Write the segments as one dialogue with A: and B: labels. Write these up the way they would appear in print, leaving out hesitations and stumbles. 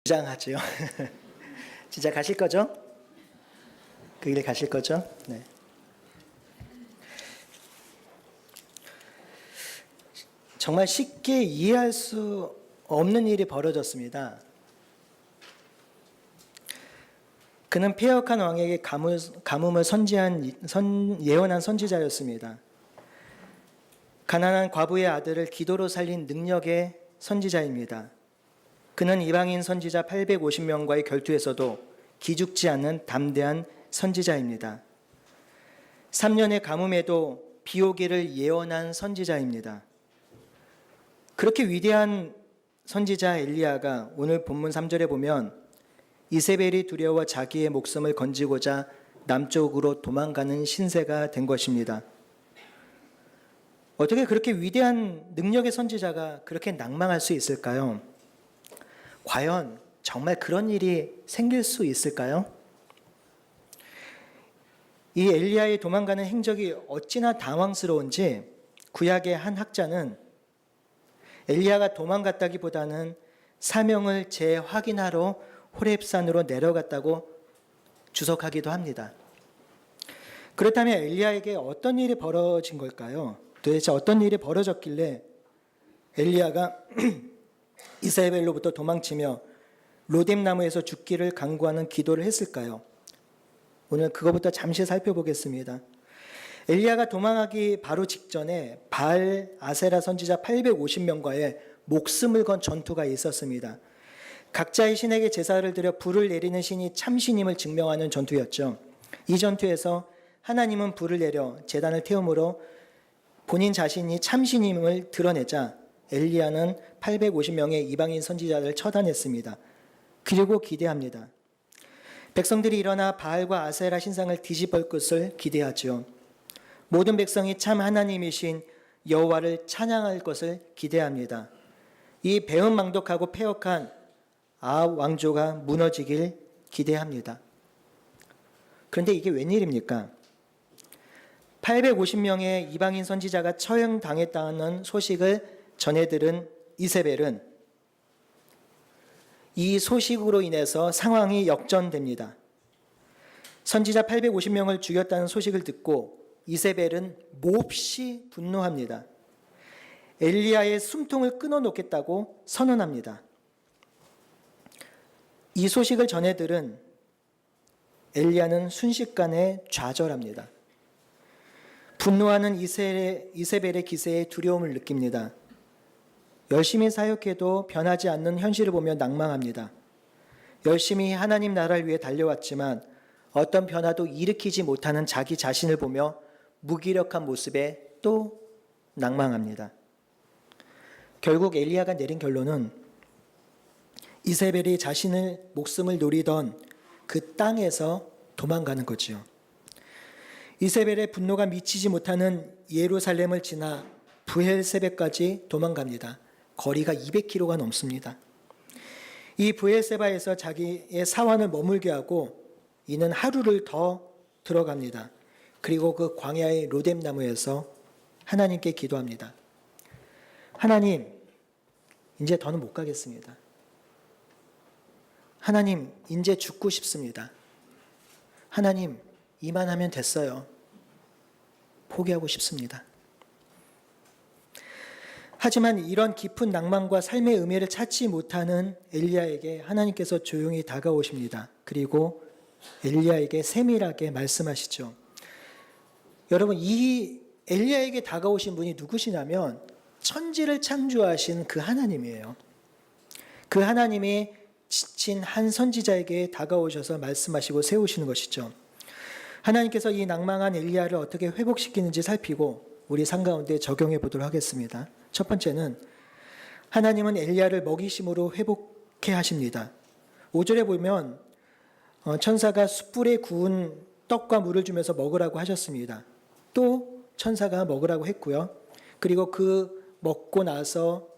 A: 주장하죠. 진짜 가실 거죠? 그 길 가실 거죠? 네. 정말 쉽게 이해할 수 없는 일이 벌어졌습니다. 그는 패역한 왕에게 가뭄을 예언한 선지자였습니다. 가난한 과부의 아들을 기도로 살린 능력의 선지자입니다. 그는 이방인 선지자 850명과의 결투에서도 기죽지 않는 담대한 선지자입니다. 3년의 가뭄에도 비 오기를 예언한 선지자입니다. 그렇게 위대한 선지자 엘리야가 오늘 본문 3절에 보면 이세벨이 두려워 자기의 목숨을 건지고자 남쪽으로 도망가는 신세가 된 것입니다. 어떻게 그렇게 위대한 능력의 선지자가 그렇게 낭망할 수 있을까요? 과연 정말 그런 일이 생길 수 있을까요? 이 엘리야의 도망가는 행적이 어찌나 당황스러운지 구약의 한 학자는 엘리야가 도망갔다기보다는 사명을 재확인하러 호렙산으로 내려갔다고 주석하기도 합니다. 그렇다면 엘리야에게 어떤 일이 벌어진 걸까요? 도대체 어떤 일이 벌어졌길래 엘리야가 이세벨로부터 도망치며 로뎀나무에서 죽기를 간구하는 기도를 했을까요? 오늘 그것부터 잠시 살펴보겠습니다. 엘리야가 도망하기 바로 직전에 바알 아세라 선지자 850명과의 목숨을 건 전투가 있었습니다. 각자의 신에게 제사를 드려 불을 내리는 신이 참신임을 증명하는 전투였죠. 이 전투에서 하나님은 불을 내려 제단을 태움으로 본인 자신이 참신임을 드러내자 엘리야는 850명의 이방인 선지자를 처단했습니다. 그리고 기대합니다. 백성들이 일어나 바알과 아세라 신상을 뒤집을 것을 기대하죠. 모든 백성이 참 하나님이신 여호와를 찬양할 것을 기대합니다. 이 배은망덕하고 패역한 아합 왕조가 무너지길 기대합니다. 그런데 이게 웬일입니까? 850명의 이방인 선지자가 처형당했다는 소식을 전해들은 이세벨은 이 소식으로 인해서 상황이 역전됩니다. 선지자 850명을 죽였다는 소식을 듣고 이세벨은 몹시 분노합니다. 엘리야의 숨통을 끊어놓겠다고 선언합니다. 이 소식을 전해들은 엘리야는 순식간에 좌절합니다. 분노하는 이세벨의 기세에 두려움을 느낍니다. 열심히 사역해도 변하지 않는 현실을 보며 낭망합니다. 열심히 하나님 나라를 위해 달려왔지만 어떤 변화도 일으키지 못하는 자기 자신을 보며 무기력한 모습에 또 낭망합니다. 결국 엘리야가 내린 결론은 이세벨이 자신의 목숨을 노리던 그 땅에서 도망가는 거지요. 이세벨의 분노가 미치지 못하는 예루살렘을 지나 브엘세바까지 도망갑니다. 거리가 200km가 넘습니다. 이 브엘세바에서 자기의 사환을 머물게 하고 이는 하루를 더 들어갑니다. 그리고 그 광야의 로뎀나무에서 하나님께 기도합니다. 하나님, 이제 더는 못 가겠습니다. 하나님, 이제 죽고 싶습니다. 하나님, 이만하면 됐어요. 포기하고 싶습니다. 하지만 이런 깊은 낭만과 삶의 의미를 찾지 못하는 엘리야에게 하나님께서 조용히 다가오십니다. 그리고 엘리야에게 세밀하게 말씀하시죠. 여러분, 이 엘리야에게 다가오신 분이 누구시냐면 천지를 창조하신 그 하나님이에요. 그 하나님이 지친 한 선지자에게 다가오셔서 말씀하시고 세우시는 것이죠. 하나님께서 이 낭망한 엘리야를 어떻게 회복시키는지 살피고 우리 삶 가운데 적용해 보도록 하겠습니다. 첫 번째는 하나님은 엘리야를 먹이심으로 회복해 하십니다. 5절에 보면 천사가 숯불에 구운 떡과 물을 주면서 먹으라고 하셨습니다. 또 천사가 먹으라고 했고요. 그리고 그 먹고 나서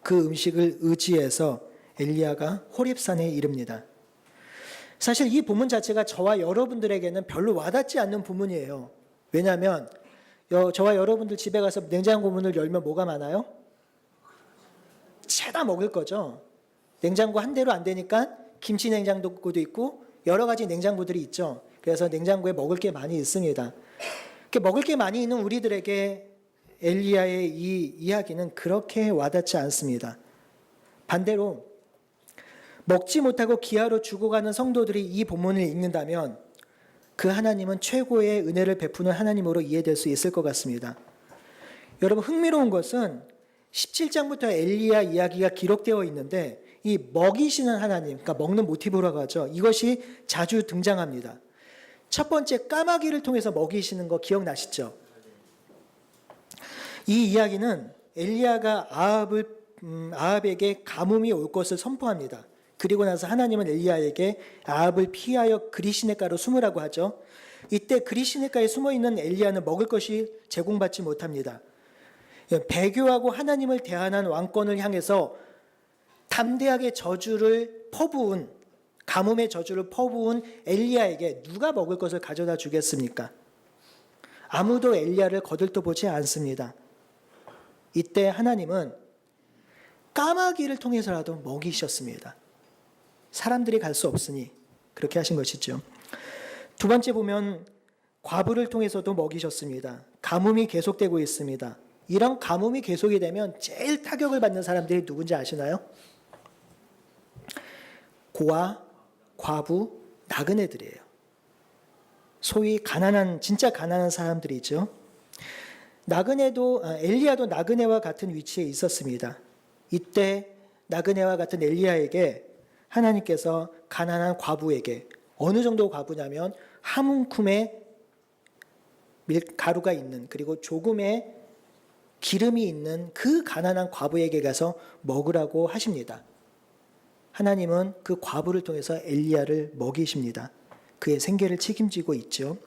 A: 그 음식을 의지해서 엘리야가 호렙산에 이릅니다. 사실 이 본문 자체가 저와 여러분들에게는 별로 와닿지 않는 본문이에요. 왜냐하면 저와 여러분들 집에 가서 냉장고 문을 열면 뭐가 많아요? 채다 먹을 거죠. 냉장고 한 대로 안 되니까 김치 냉장고도 있고 여러 가지 냉장고들이 있죠. 그래서 냉장고에 먹을 게 많이 있습니다. 먹을 게 많이 있는 우리들에게 엘리야의 이 이야기는 그렇게 와닿지 않습니다. 반대로 먹지 못하고 기아로 죽어가는 성도들이 이 본문을 읽는다면 그 하나님은 최고의 은혜를 베푸는 하나님으로 이해될 수 있을 것 같습니다. 여러분, 흥미로운 것은 17장부터 엘리야 이야기가 기록되어 있는데 이 먹이시는 하나님, 그러니까 먹는 모티브라고 하죠. 이것이 자주 등장합니다. 첫 번째, 까마귀를 통해서 먹이시는 거 기억나시죠? 이 이야기는 엘리야가 아합에게 가뭄이 올 것을 선포합니다. 그리고 나서 하나님은 엘리야에게 아합을 피하여 그리시네가로 숨으라고 하죠. 이때 그리시네가에 숨어있는 엘리야는 먹을 것이 제공받지 못합니다. 배교하고 하나님을 대항한 왕권을 향해서 담대하게 저주를 퍼부은, 가뭄의 저주를 퍼부은 엘리야에게 누가 먹을 것을 가져다 주겠습니까? 아무도 엘리야를 거들떠보지 않습니다. 이때 하나님은 까마귀를 통해서라도 먹이셨습니다. 사람들이 갈 수 없으니 그렇게 하신 것이죠. 두 번째 보면 과부를 통해서도 먹이셨습니다. 가뭄이 계속되고 있습니다. 이런 가뭄이 계속이 되면 제일 타격을 받는 사람들이 누군지 아시나요? 고아, 과부, 나그네들이에요. 소위 가난한, 진짜 가난한 사람들이죠. 엘리야도 나그네와 같은 위치에 있었습니다. 이때 나그네와 같은 엘리야에게 하나님께서 가난한 과부에게, 어느 정도 과부냐면 한 움큼의 가루가 있는, 그리고 조금의 기름이 있는 그 가난한 과부에게 가서 먹으라고 하십니다. 하나님은 그 과부를 통해서 엘리야를 먹이십니다. 그의 생계를 책임지고 있죠.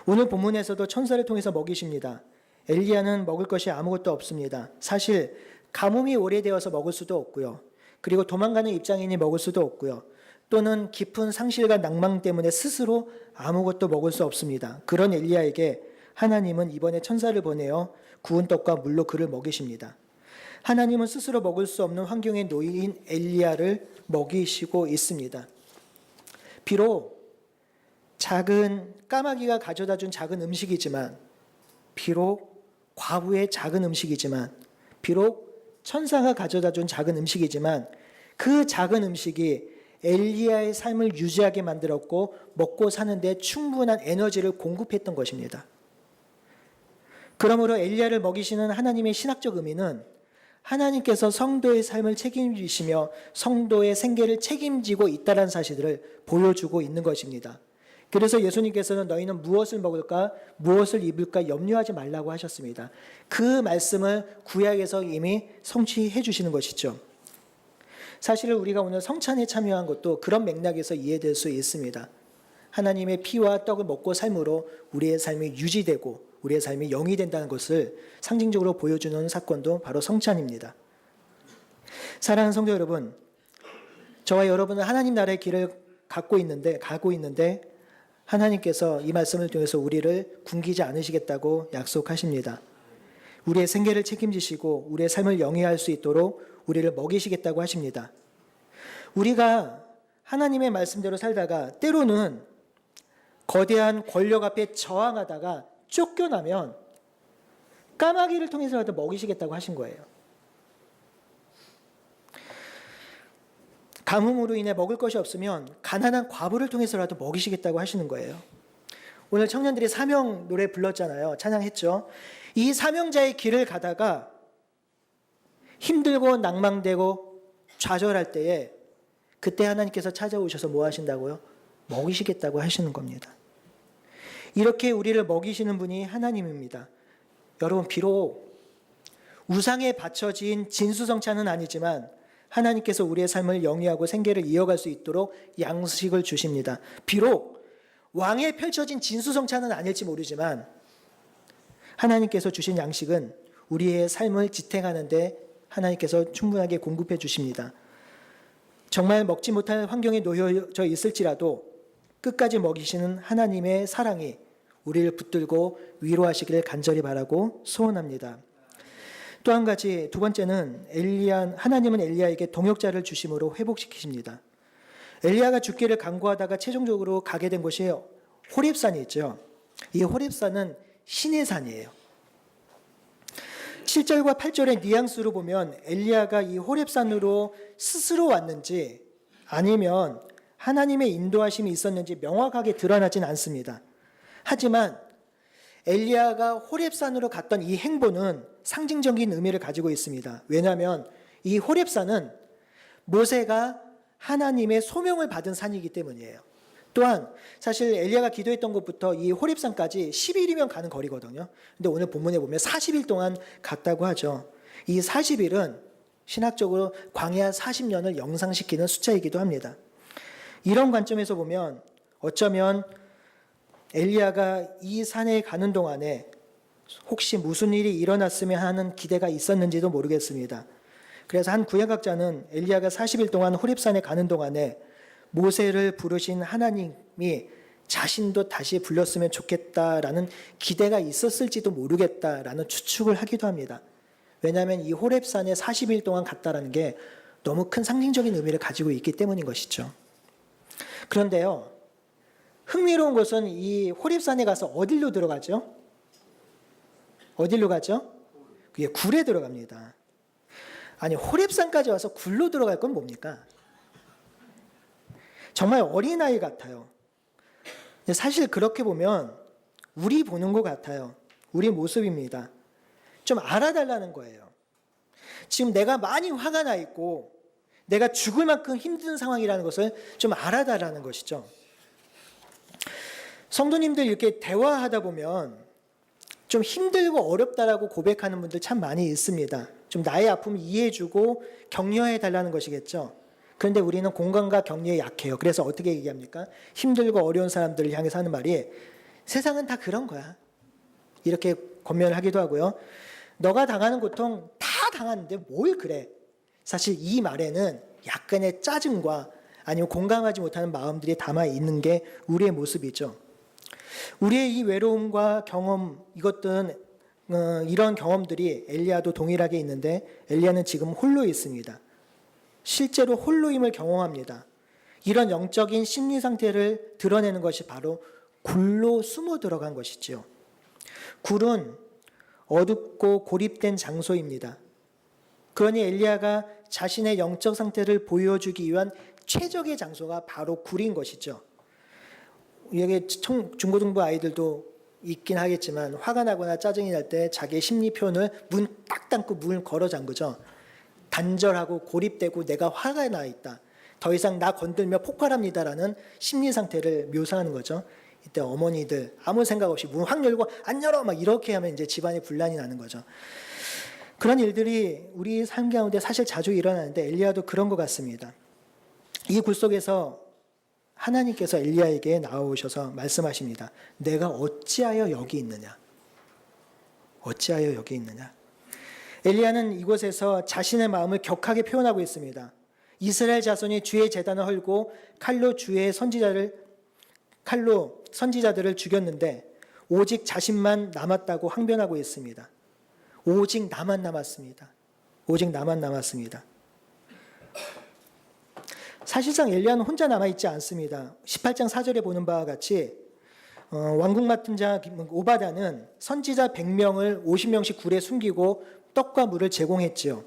A: 오늘 본문에서도 천사를 통해서 먹이십니다. 엘리야는 먹을 것이 아무것도 없습니다. 사실 가뭄이 오래되어서 먹을 수도 없고요. 그리고 도망가는 입장이니 먹을 수도 없고요. 또는 깊은 상실과 낭망 때문에 스스로 아무것도 먹을 수 없습니다. 그런 엘리야에게 하나님은 이번에 천사를 보내어 구운 떡과 물로 그를 먹이십니다. 하나님은 스스로 먹을 수 없는 환경에 놓인 엘리야를 먹이시고 있습니다. 비록 작은 까마귀가 가져다 준 작은 음식이지만, 비록 과부의 작은 음식이지만, 비록 천사가 가져다 준 작은 음식이지만 그 작은 음식이 엘리야의 삶을 유지하게 만들었고 먹고 사는데 충분한 에너지를 공급했던 것입니다. 그러므로 엘리야를 먹이시는 하나님의 신학적 의미는 하나님께서 성도의 삶을 책임지시며 성도의 생계를 책임지고 있다는 사실을 보여주고 있는 것입니다. 그래서 예수님께서는 너희는 무엇을 먹을까, 무엇을 입을까 염려하지 말라고 하셨습니다. 그 말씀을 구약에서 이미 성취해 주시는 것이죠. 사실 우리가 오늘 성찬에 참여한 것도 그런 맥락에서 이해될 수 있습니다. 하나님의 피와 떡을 먹고 삶으로 우리의 삶이 유지되고 우리의 삶이 영이 된다는 것을 상징적으로 보여주는 사건도 바로 성찬입니다. 사랑하는 성도 여러분, 저와 여러분은 하나님 나라의 길을 가고 있는데 하나님께서 이 말씀을 통해서 우리를 굶기지 않으시겠다고 약속하십니다. 우리의 생계를 책임지시고 우리의 삶을 영위할 수 있도록 우리를 먹이시겠다고 하십니다. 우리가 하나님의 말씀대로 살다가 때로는 거대한 권력 앞에 저항하다가 쫓겨나면 까마귀를 통해서라도 먹이시겠다고 하신 거예요. 가뭄으로 인해 먹을 것이 없으면 가난한 과부를 통해서라도 먹이시겠다고 하시는 거예요. 오늘 청년들이 사명 노래 불렀잖아요. 찬양했죠. 이 사명자의 길을 가다가 힘들고 낭망되고 좌절할 때에 그때 하나님께서 찾아오셔서 뭐 하신다고요? 먹이시겠다고 하시는 겁니다. 이렇게 우리를 먹이시는 분이 하나님입니다. 여러분, 비록 우상에 바쳐진 진수성찬은 아니지만 하나님께서 우리의 삶을 영위하고 생계를 이어갈 수 있도록 양식을 주십니다. 비록 왕에 펼쳐진 진수성찬은 아닐지 모르지만 하나님께서 주신 양식은 우리의 삶을 지탱하는 데 하나님께서 충분하게 공급해 주십니다. 정말 먹지 못할 환경에 놓여져 있을지라도 끝까지 먹이시는 하나님의 사랑이 우리를 붙들고 위로하시기를 간절히 바라고 소원합니다. 또 한 가지, 두 번째는 하나님은 엘리야에게 동역자를 주심으로 회복시키십니다. 엘리야가 죽기를 간구하다가 최종적으로 가게 된 곳이 호렙산이 있죠. 이 호렙산은 신의 산이에요. 7절과 8절의 뉘앙스로 보면 엘리야가 이 호렙산으로 스스로 왔는지 아니면 하나님의 인도하심이 있었는지 명확하게 드러나진 않습니다. 하지만 엘리야가 호렙산으로 갔던 이 행보는 상징적인 의미를 가지고 있습니다. 왜냐하면 이 호렙산은 모세가 하나님의 소명을 받은 산이기 때문이에요. 또한 사실 엘리야가 기도했던 곳부터 이 호렙산까지 10일이면 가는 거리거든요. 근데 오늘 본문에 보면 40일 동안 갔다고 하죠. 이 40일은 신학적으로 광야 40년을 영상시키는 숫자이기도 합니다. 이런 관점에서 보면 어쩌면 엘리야가 이 산에 가는 동안에 혹시 무슨 일이 일어났으면 하는 기대가 있었는지도 모르겠습니다. 그래서 한 구약학자는 엘리야가 40일 동안 호렙산에 가는 동안에 모세를 부르신 하나님이 자신도 다시 불렀으면 좋겠다라는 기대가 있었을지도 모르겠다라는 추측을 하기도 합니다. 왜냐하면 이 호렙산에 40일 동안 갔다라는 게 너무 큰 상징적인 의미를 가지고 있기 때문인 것이죠. 그런데요, 흥미로운 것은 이 호렙산에 가서 어디로 들어가죠? 어디로 가죠? 그게 굴에 들어갑니다. 아니, 호렙산까지 와서 굴로 들어갈 건 뭡니까? 정말 어린아이 같아요. 사실 그렇게 보면 우리 보는 것 같아요. 우리 모습입니다. 좀 알아달라는 거예요. 지금 내가 많이 화가 나 있고 내가 죽을 만큼 힘든 상황이라는 것을 좀 알아달라는 것이죠. 성도님들 이렇게 대화하다 보면 좀 힘들고 어렵다라고 고백하는 분들 참 많이 있습니다. 좀 나의 아픔을 이해해주고 격려해 달라는 것이겠죠. 그런데 우리는 공감과 격려에 약해요. 그래서 어떻게 얘기합니까? 힘들고 어려운 사람들을 향해서 하는 말이 세상은 다 그런 거야. 이렇게 권면을 하기도 하고요. 너가 당하는 고통 다 당하는데 뭘 그래? 사실 이 말에는 약간의 짜증과 아니면 공감하지 못하는 마음들이 담아 있는 게 우리의 모습이죠. 우리의 이 외로움과 경험, 이것들은 이런 경험들이 엘리야도 동일하게 있는데 엘리야는 지금 홀로 있습니다. 실제로 홀로임을 경험합니다. 이런 영적인 심리 상태를 드러내는 것이 바로 굴로 숨어 들어간 것이지요. 굴은 어둡고 고립된 장소입니다. 그러니 엘리야가 자신의 영적 상태를 보여주기 위한 최적의 장소가 바로 굴인 것이죠. 여기 중고등부 아이들도 있긴 하겠지만 화가 나거나 짜증이 날 때 자기의 심리 표현을 문 딱 닫고 문을 걸어 잠그죠. 단절하고 고립되고 내가 화가 나 있다. 더 이상 나 건들며 폭발합니다라는 심리 상태를 묘사하는 거죠. 이때 어머니들 아무 생각 없이 문 확 열고 안 열어 막 이렇게 하면 이제 집안에 분란이 나는 거죠. 그런 일들이 우리 삶 가운데 사실 자주 일어나는데 엘리야도 그런 것 같습니다. 이 굴 속에서 하나님께서 엘리야에게 나오셔서 말씀하십니다. 내가 어찌하여 여기 있느냐? 어찌하여 여기 있느냐? 엘리야는 이곳에서 자신의 마음을 격하게 표현하고 있습니다. 이스라엘 자손이 주의 제단을 헐고 칼로 선지자들을 죽였는데 오직 자신만 남았다고 항변하고 있습니다. 오직 나만 남았습니다. 오직 나만 남았습니다. 사실상 엘리야는 혼자 남아있지 않습니다. 18장 4절에 보는 바와 같이 왕궁 맡은 자 오바다는 선지자 100명을 50명씩 굴에 숨기고 떡과 물을 제공했지요.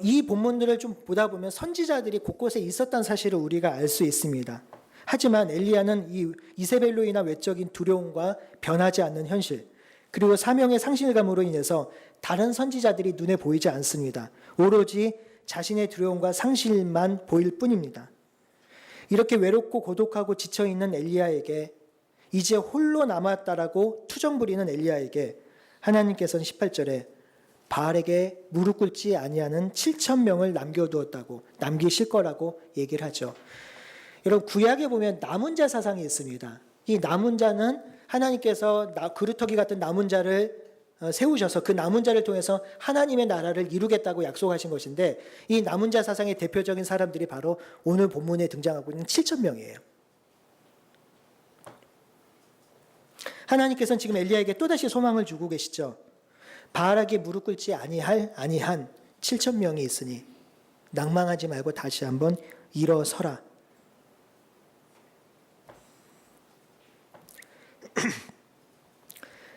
A: 이 본문들을 좀 보다 보면 선지자들이 곳곳에 있었다는 사실을 우리가 알 수 있습니다. 하지만 엘리야는 이 이세벨로 인한 외적인 두려움과 변하지 않는 현실, 그리고 사명의 상실감으로 인해서 다른 선지자들이 눈에 보이지 않습니다. 오로지 자신의 두려움과 상실만 보일 뿐입니다. 이렇게 외롭고 고독하고 지쳐있는 엘리야에게 이제 홀로 남았다라고 투정 부리는 엘리야에게 하나님께서는 18절에 바알에게 무릎 꿇지 아니하는 7,000명을 남기실 거라고 얘기를 하죠. 여러분 구약에 보면 남은 자 사상이 있습니다. 이 남은 자는 하나님께서 그루터기 같은 남은 자를 세우셔서 그 남은 자를 통해서 하나님의 나라를 이루겠다고 약속하신 것인데 이 남은 자 사상의 대표적인 사람들이 바로 오늘 본문에 등장하고 있는 7,000명이에요. 하나님께서는 지금 엘리야에게 또다시 소망을 주고 계시죠. 바알에게 무릎 꿇지 아니한 7천 명이 있으니 낭망하지 말고 다시 한번 일어서라.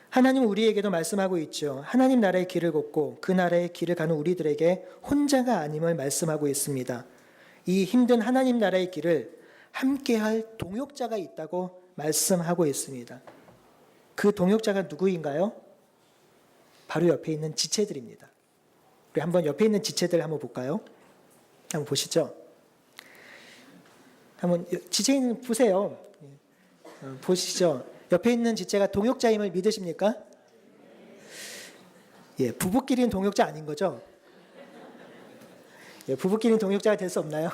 A: 하나님 우리에게도 말씀하고 있죠. 하나님 나라의 길을 걷고 그 나라의 길을 가는 우리들에게 혼자가 아님을 말씀하고 있습니다. 이 힘든 하나님 나라의 길을 함께할 동역자가 있다고 말씀하고 있습니다. 그 동역자가 누구인가요? 바로 옆에 있는 지체들입니다. 우리 한번 옆에 있는 지체들 한번 볼까요? 한번 보시죠. 한번 지체인 보세요. 보시죠. 옆에 있는 지체가 동역자임을 믿으십니까? 예, 부부끼리는 동역자 아닌 거죠? 예, 부부끼리는 동역자가 될 수 없나요?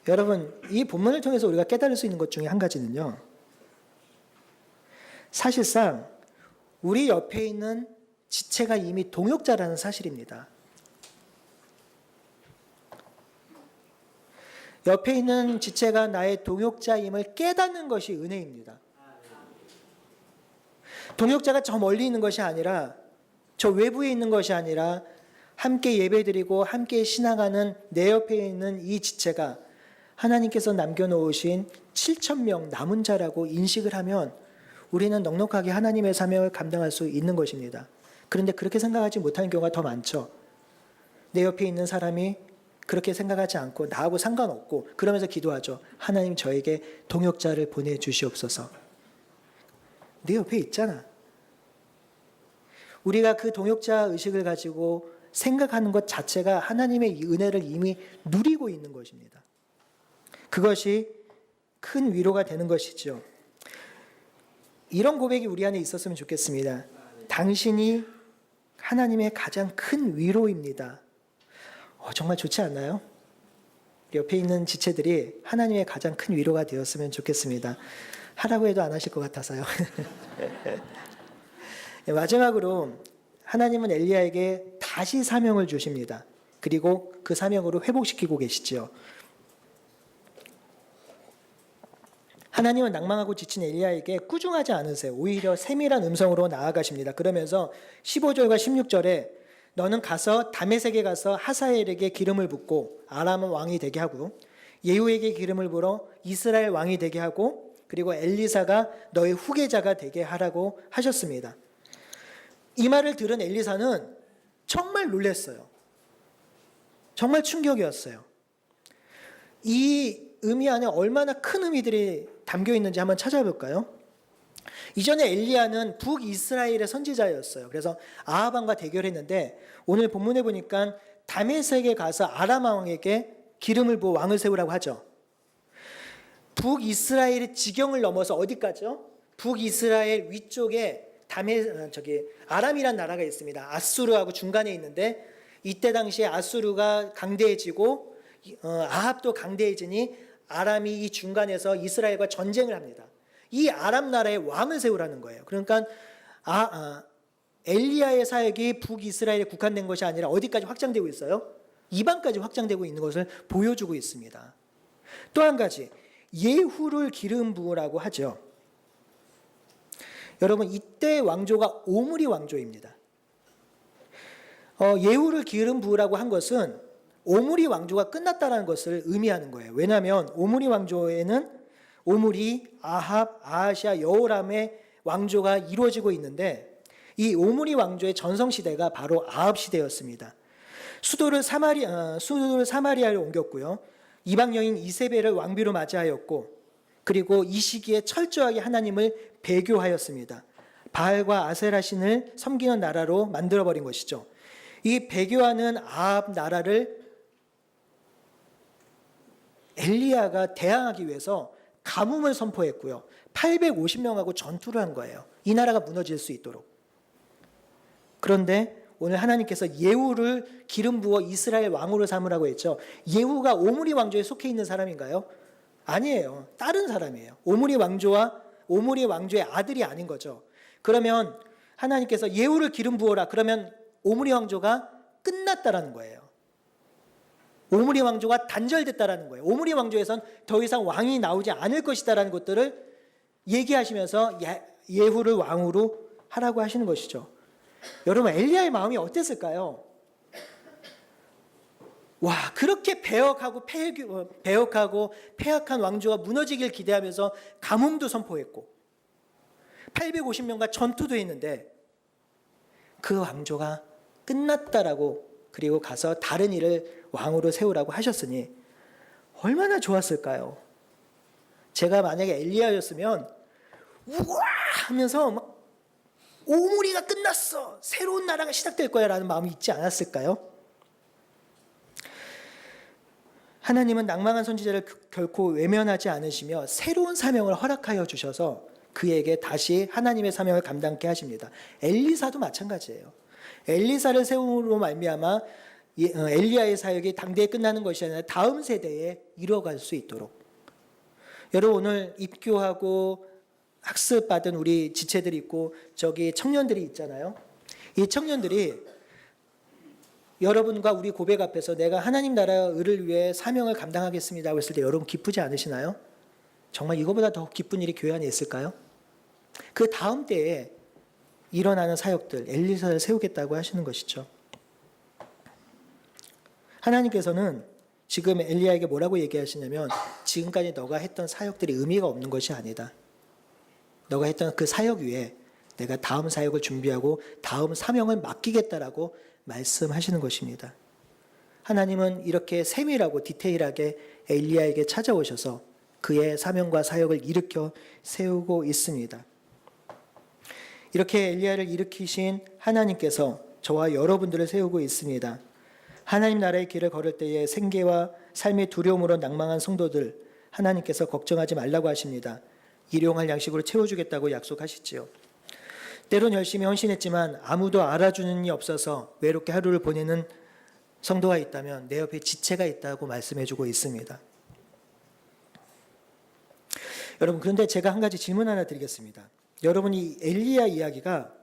A: 여러분, 이 본문을 통해서 우리가 깨달을 수 있는 것 중에 한 가지는요. 사실상 우리 옆에 있는 지체가 이미 동역자라는 사실입니다. 옆에 있는 지체가 나의 동역자임을 깨닫는 것이 은혜입니다. 동역자가 저 멀리 있는 것이 아니라, 저 외부에 있는 것이 아니라 함께 예배드리고 함께 신앙하는 내 옆에 있는 이 지체가 하나님께서 남겨놓으신 7천 명 남은 자라고 인식을 하면 우리는 넉넉하게 하나님의 사명을 감당할 수 있는 것입니다. 그런데 그렇게 생각하지 못하는 경우가 더 많죠. 내 옆에 있는 사람이 그렇게 생각하지 않고 나하고 상관없고 그러면서 기도하죠. 하나님 저에게 동역자를 보내주시옵소서. 내 옆에 있잖아. 우리가 그 동역자 의식을 가지고 생각하는 것 자체가 하나님의 은혜를 이미 누리고 있는 것입니다. 그것이 큰 위로가 되는 것이죠. 이런 고백이 우리 안에 있었으면 좋겠습니다. 당신이 하나님의 가장 큰 위로입니다. 정말 좋지 않나요? 옆에 있는 지체들이 하나님의 가장 큰 위로가 되었으면 좋겠습니다. 하라고 해도 안 하실 것 같아서요. 마지막으로 하나님은 엘리야에게 다시 사명을 주십니다. 그리고 그 사명으로 회복시키고 계시죠. 하나님은 낭망하고 지친 엘리야에게 꾸중하지 않으세요. 오히려 세밀한 음성으로 나아가십니다. 그러면서 15절과 16절에 너는 가서 다메섹에 가서 하사엘에게 기름을 붓고 아람 왕이 되게 하고 예후에게 기름을 부어 이스라엘 왕이 되게 하고 그리고 엘리사가 너의 후계자가 되게 하라고 하셨습니다. 이 말을 들은 엘리사는 정말 놀랐어요. 정말 충격이었어요. 이 의미 안에 얼마나 큰 의미들이 담겨 있는지 한번 찾아볼까요? 이전에 엘리야는 북이스라엘의 선지자였어요. 그래서 아합 왕과 대결했는데 오늘 본문에 보니까 다메섹에 가서 아람 왕에게 기름을 부어 왕을 세우라고 하죠. 북이스라엘의 지경을 넘어서 어디까지요? 북이스라엘 위쪽에 아람이란 나라가 있습니다. 아수르하고 중간에 있는데 이때 당시에 아수르가 강대해지고 아합도 강대해지니 아람이 이 중간에서 이스라엘과 전쟁을 합니다. 이 아람 나라의 왕을 세우라는 거예요. 그러니까 엘리야의 사역이 북이스라엘에 국한된 것이 아니라 어디까지 확장되고 있어요? 이방까지 확장되고 있는 것을 보여주고 있습니다. 또 한 가지, 예후를 기름 부으라고 하죠. 여러분, 이때 왕조가 오므리 왕조입니다. 예후를 기름 부으라고 한 것은 오므리 왕조가 끝났다는 것을 의미하는 거예요. 왜냐하면 오므리 왕조에는 오므리, 아합, 아하시아, 여호람의 왕조가 이루어지고 있는데 이 오므리 왕조의 전성시대가 바로 아합 시대였습니다. 수도를 사마리아로 옮겼고요. 이방 여인 이세벨을 왕비로 맞이하였고 그리고 이 시기에 철저하게 하나님을 배교하였습니다. 바알과 아세라 신을 섬기는 나라로 만들어버린 것이죠. 이 배교하는 아합 나라를 엘리야가 대항하기 위해서 가뭄을 선포했고요. 850명하고 전투를 한 거예요. 이 나라가 무너질 수 있도록. 그런데 오늘 하나님께서 예후를 기름 부어 이스라엘 왕으로 삼으라고 했죠. 예후가 오므리 왕조에 속해 있는 사람인가요? 아니에요. 다른 사람이에요. 오므리 왕조의 아들이 아닌 거죠. 그러면 하나님께서 예후를 기름 부어라. 그러면 오므리 왕조가 끝났다라는 거예요. 오므리 왕조가 단절됐다라는 거예요. 오므리 왕조에선 더 이상 왕이 나오지 않을 것이다라는 것들을 얘기하시면서 예후를 왕으로 하라고 하시는 것이죠. 여러분 엘리야의 마음이 어땠을까요? 와, 그렇게 배역하고 패역한 왕조가 무너지길 기대하면서 가뭄도 선포했고 850명과 전투도 했는데 그 왕조가 끝났다라고, 그리고 가서 다른 이를 왕으로 세우라고 하셨으니 얼마나 좋았을까요? 제가 만약에 엘리야였으면 우와 하면서 막 오므리가 끝났어, 새로운 나라가 시작될 거야 라는 마음이 있지 않았을까요? 하나님은 낭망한 선지자를 결코 외면하지 않으시며 새로운 사명을 허락하여 주셔서 그에게 다시 하나님의 사명을 감당케 하십니다. 엘리사도 마찬가지예요. 엘리사를 세움으로 말미암아 엘리야의 사역이 당대에 끝나는 것이 아니라 다음 세대에 이뤄갈 수 있도록. 여러분, 오늘 입교하고 학습받은 우리 지체들이 있고 저기 청년들이 있잖아요. 이 청년들이 여러분과 우리 고백 앞에서 내가 하나님 나라의 의를 위해 사명을 감당하겠습니다 했을 때 여러분 기쁘지 않으시나요? 정말 이거보다 더 기쁜 일이 교회 안에 있을까요? 그 다음 때에 일어나는 사역들, 엘리사를 세우겠다고 하시는 것이죠. 하나님께서는 지금 엘리야에게 뭐라고 얘기하시냐면 지금까지 너가 했던 사역들이 의미가 없는 것이 아니다. 너가 했던 그 사역 위에 내가 다음 사역을 준비하고 다음 사명을 맡기겠다라고 말씀하시는 것입니다. 하나님은 이렇게 세밀하고 디테일하게 엘리야에게 찾아오셔서 그의 사명과 사역을 일으켜 세우고 있습니다. 이렇게 엘리야를 일으키신 하나님께서 저와 여러분들을 세우고 있습니다. 하나님 나라의 길을 걸을 때에 생계와 삶의 두려움으로 낭망한 성도들, 하나님께서 걱정하지 말라고 하십니다. 일용할 양식으로 채워주겠다고 약속하시지요. 때론 열심히 헌신했지만 아무도 알아주는 이 없어서 외롭게 하루를 보내는 성도가 있다면 내 옆에 지체가 있다고 말씀해주고 있습니다. 여러분, 그런데 제가 한 가지 질문 하나 드리겠습니다. 여러분, 이 엘리야 이야기가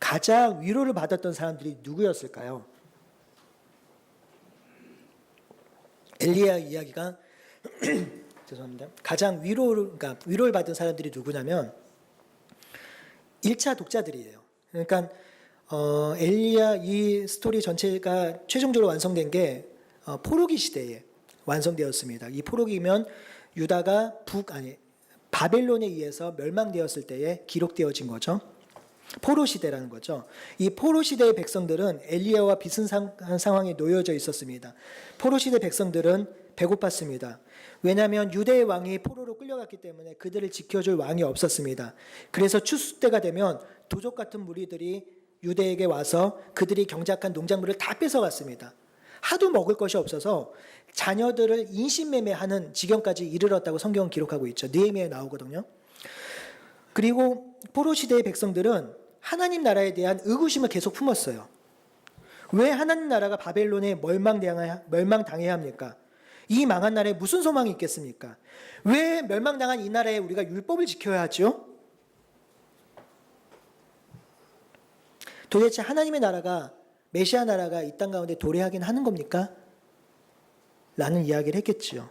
A: 가장 위로를 받았던 사람들이 누구였을까요? 엘리야 이야기가 죄송합니다. 가장 위로를 받은 사람들이 누구냐면 1차 독자들이에요. 그러니까 엘리야 이 스토리 전체가 최종적으로 완성된 게 포로기 시대에 완성되었습니다. 이 포로기면 유다가 바벨론에 의해서 멸망되었을 때에 기록되어진 거죠. 포로 시대라는 거죠. 이 포로 시대의 백성들은 엘리야와 비슷한 상황에 놓여져 있었습니다. 포로 시대 백성들은 배고팠습니다. 왜냐하면 유대의 왕이 포로로 끌려갔기 때문에 그들을 지켜줄 왕이 없었습니다. 그래서 추수 때가 되면 도적 같은 무리들이 유대에게 와서 그들이 경작한 농작물을 다 뺏어갔습니다. 하도 먹을 것이 없어서 자녀들을 인신매매하는 지경까지 이르렀다고 성경은 기록하고 있죠. 느헤미야에 나오거든요. 그리고 포로 시대의 백성들은 하나님 나라에 대한 의구심을 계속 품었어요. 왜 하나님 나라가 바벨론에 멸망당해야 합니까? 이 망한 나라에 무슨 소망이 있겠습니까? 왜 멸망당한 이 나라에 우리가 율법을 지켜야 하죠? 도대체 하나님의 나라가, 메시아 나라가 이 땅 가운데 도래하긴 하는 겁니까? 라는 이야기를 했겠지요.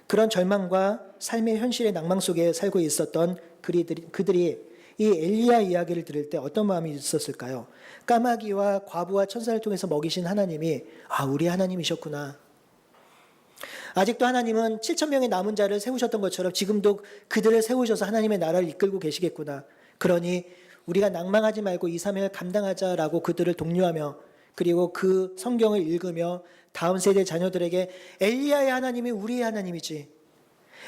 A: 그런 절망과 삶의 현실의 낭망 속에 살고 있었던 그들이 이 엘리야 이야기를 들을 때 어떤 마음이 있었을까요? 까마귀와 과부와 천사를 통해서 먹이신 하나님이 우리 하나님이셨구나. 아직도 하나님은 7,000명의 남은 자를 세우셨던 것처럼 지금도 그들을 세우셔서 하나님의 나라를 이끌고 계시겠구나. 그러니 우리가 낭망하지 말고 이 사명을 감당하자라고 그들을 독려하며, 그리고 그 성경을 읽으며 다음 세대 자녀들에게 엘리야의 하나님이 우리의 하나님이지,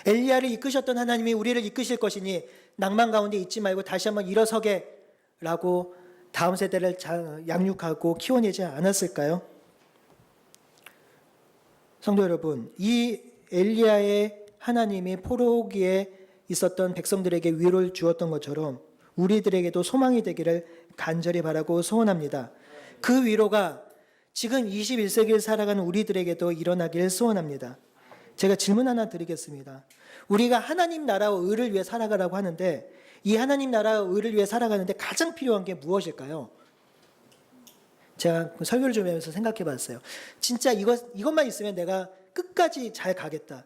A: 엘리야를 이끄셨던 하나님이 우리를 이끄실 것이니 낭만 가운데 있지 말고 다시 한번 일어서게 라고 다음 세대를 양육하고 키워내지 않았을까요? 성도 여러분, 이 엘리야의 하나님이 포로기에 있었던 백성들에게 위로를 주었던 것처럼 우리들에게도 소망이 되기를 간절히 바라고 소원합니다. 그 위로가 지금 21세기를 살아가는 우리들에게도 일어나기를 소원합니다. 제가 질문 하나 드리겠습니다. 우리가 하나님 나라와 의를 위해 살아가라고 하는데 이 하나님 나라와 의를 위해 살아가는데 가장 필요한 게 무엇일까요? 제가 설교를 좀 하면서 생각해 봤어요. 진짜 이것만 있으면 내가 끝까지 잘 가겠다.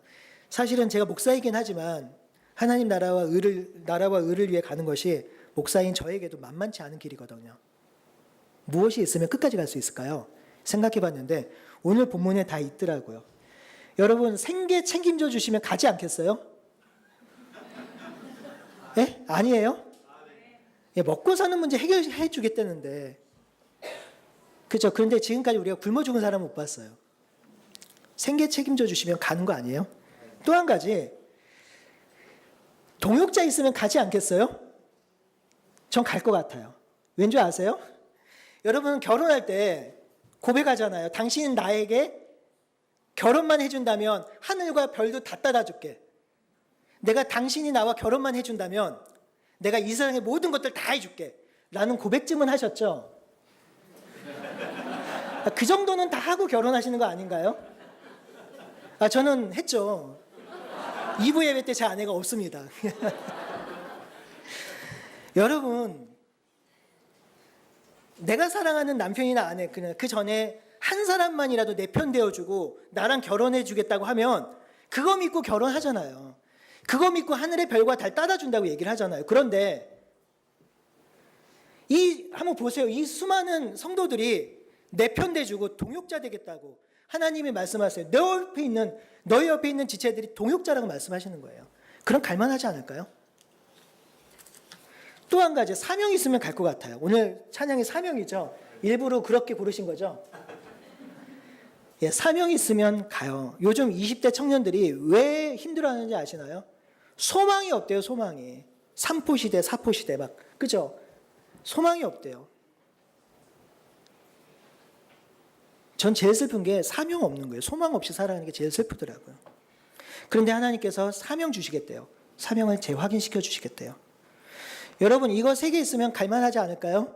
A: 사실은 제가 목사이긴 하지만 하나님 나라와 의를 위해 가는 것이 목사인 저에게도 만만치 않은 길이거든요. 무엇이 있으면 끝까지 갈 수 있을까요? 생각해 봤는데 오늘 본문에 다 있더라고요. 여러분 생계 책임져 주시면 가지 않겠어요? 예? 아니에요? 예, 먹고 사는 문제 해결해 주겠다는데. 그렇죠. 그런데 지금까지 우리가 굶어 죽은 사람 못 봤어요. 생계 책임져 주시면 가는 거 아니에요? 또 한 가지, 동역자 있으면 가지 않겠어요? 전 갈 것 같아요. 왠지 아세요? 여러분 결혼할 때 고백하잖아요. 당신은 나에게 결혼만 해준다면 하늘과 별도 다 따라 줄게. 내가 당신이 나와 결혼만 해준다면 내가 이 세상의 모든 것들 다 해줄게. 라는 고백쯤은 하셨죠? 그 정도는 다 하고 결혼하시는 거 아닌가요? 저는 했죠. 2부 예배 때 제 아내가 없습니다. 여러분, 내가 사랑하는 남편이나 아내, 그 전에 한 사람만이라도 내 편 되어주고 나랑 결혼해 주겠다고 하면 그거 믿고 결혼하잖아요. 그거 믿고 하늘의 별과 달 따라준다고 얘기를 하잖아요. 그런데 한번 보세요. 이 수많은 성도들이 내 편 돼주고 동역자 되겠다고 하나님이 말씀하세요. 너희 옆에 있는 지체들이 동역자라고 말씀하시는 거예요. 그럼 갈만하지 않을까요? 또 한 가지, 사명이 있으면 갈 것 같아요. 오늘 찬양이 사명이죠. 일부러 그렇게 고르신 거죠. 예, 사명이 있으면 가요. 요즘 20대 청년들이 왜 힘들어하는지 아시나요? 소망이 없대요. 소망이. 3포 시대, 4포 시대 막, 그죠? 소망이 없대요. 전 제일 슬픈 게 사명 없는 거예요. 소망 없이 살아가는 게 제일 슬프더라고요. 그런데 하나님께서 사명 주시겠대요. 사명을 재확인시켜 주시겠대요. 여러분, 이거 3개 있으면 갈만하지 않을까요?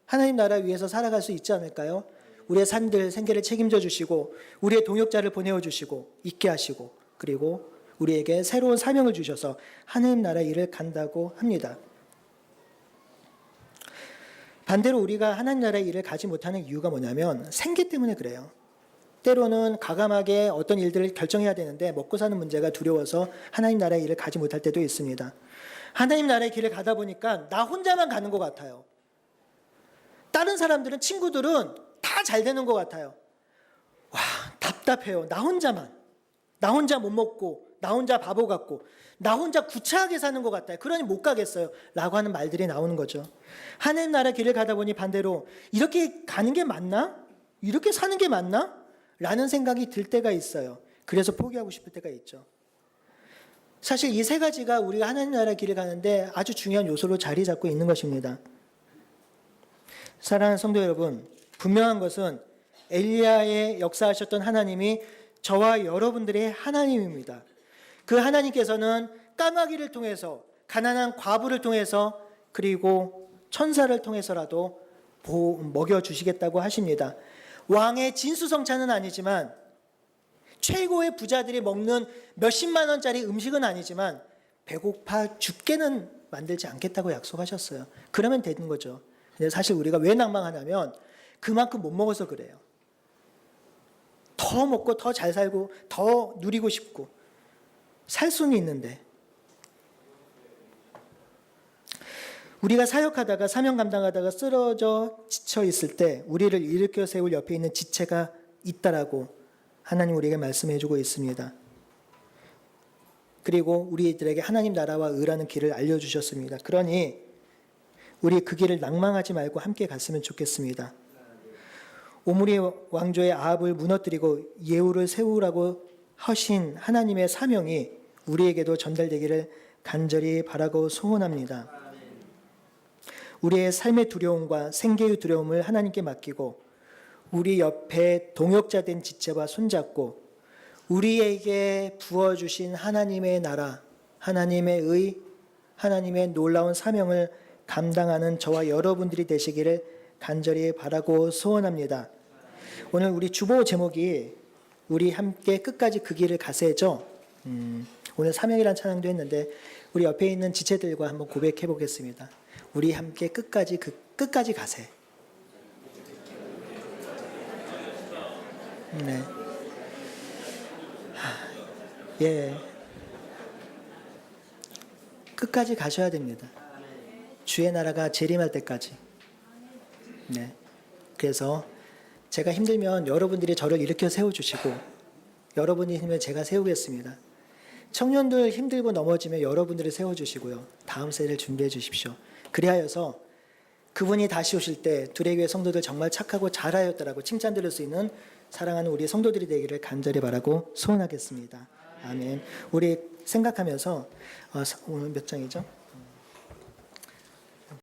A: 하나님 나라 위해서 살아갈 수 있지 않을까요? 우리의 삶들 생계를 책임져 주시고 우리의 동역자를 보내어 주시고 있게 하시고 그리고 우리에게 새로운 사명을 주셔서 하나님 나라 일을 간다고 합니다. 반대로 우리가 하나님 나라의 일을 가지 못하는 이유가 뭐냐면 생계 때문에 그래요. 때로는 과감하게 어떤 일들을 결정해야 되는데 먹고 사는 문제가 두려워서 하나님 나라의 일을 가지 못할 때도 있습니다. 하나님 나라의 길을 가다 보니까 나 혼자만 가는 것 같아요. 다른 사람들은, 친구들은 다 잘 되는 것 같아요. 와, 답답해요. 나 혼자 못 먹고, 나 혼자 바보 같고, 나 혼자 구차하게 사는 것 같아요. 그러니 못 가겠어요. 라고 하는 말들이 나오는 거죠. 하나님 나라 길을 가다 보니 반대로 이렇게 가는 게 맞나? 이렇게 사는 게 맞나? 라는 생각이 들 때가 있어요. 그래서 포기하고 싶을 때가 있죠. 사실 이 3가지가 우리가 하나님 나라 길을 가는데 아주 중요한 요소로 자리 잡고 있는 것입니다. 사랑하는 성도 여러분, 분명한 것은 엘리야의 역사하셨던 하나님이 저와 여러분들의 하나님입니다. 그 하나님께서는 까마귀를 통해서, 가난한 과부를 통해서, 그리고 천사를 통해서라도 먹여주시겠다고 하십니다. 왕의 진수성찬은 아니지만, 최고의 부자들이 먹는 몇십만 원짜리 음식은 아니지만 배고파 죽게는 만들지 않겠다고 약속하셨어요. 그러면 되는 거죠. 근데 사실 우리가 왜 낭망하냐면 그만큼 못 먹어서 그래요. 더 먹고 더 잘 살고 더 누리고 싶고 살 수는 있는데, 우리가 사역하다가 사명 감당하다가 쓰러져 지쳐 있을 때 우리를 일으켜 세울 옆에 있는 지체가 있다라고 하나님 우리에게 말씀해 주고 있습니다. 그리고 우리들에게 하나님 나라와 의라는 길을 알려주셨습니다. 그러니 우리 그 길을 낭망하지 말고 함께 갔으면 좋겠습니다. 오므리 왕조의 아합을 무너뜨리고 예후를 세우라고 하신 하나님의 사명이 우리에게도 전달되기를 간절히 바라고 소원합니다. 우리의 삶의 두려움과 생계의 두려움을 하나님께 맡기고 우리 옆에 동역자된 지체와 손잡고 우리에게 부어주신 하나님의 나라, 하나님의 의, 하나님의 놀라운 사명을 감당하는 저와 여러분들이 되시기를 간절히 바라고 소원합니다. 오늘 우리 주보 제목이 우리 함께 끝까지 그 길을 가세죠. 오늘 사명이란 찬양도 했는데 우리 옆에 있는 지체들과 한번 고백해 보겠습니다. 우리 함께 끝까지 가세. 네. 예. 끝까지 가셔야 됩니다. 주의 나라가 재림할 때까지. 네. 그래서 제가 힘들면 여러분들이 저를 일으켜 세워주시고 여러분이 힘들면 제가 세우겠습니다. 청년들 힘들고 넘어지면 여러분들이 세워주시고요. 다음 세대를 준비해 주십시오. 그리하여서 그분이 다시 오실 때 두레교회 성도들 정말 착하고 잘하였다라고 칭찬 들을 수 있는 사랑하는 우리 성도들이 되기를 간절히 바라고 소원하겠습니다. 아멘. 우리 생각하면서 오늘 몇 장이죠?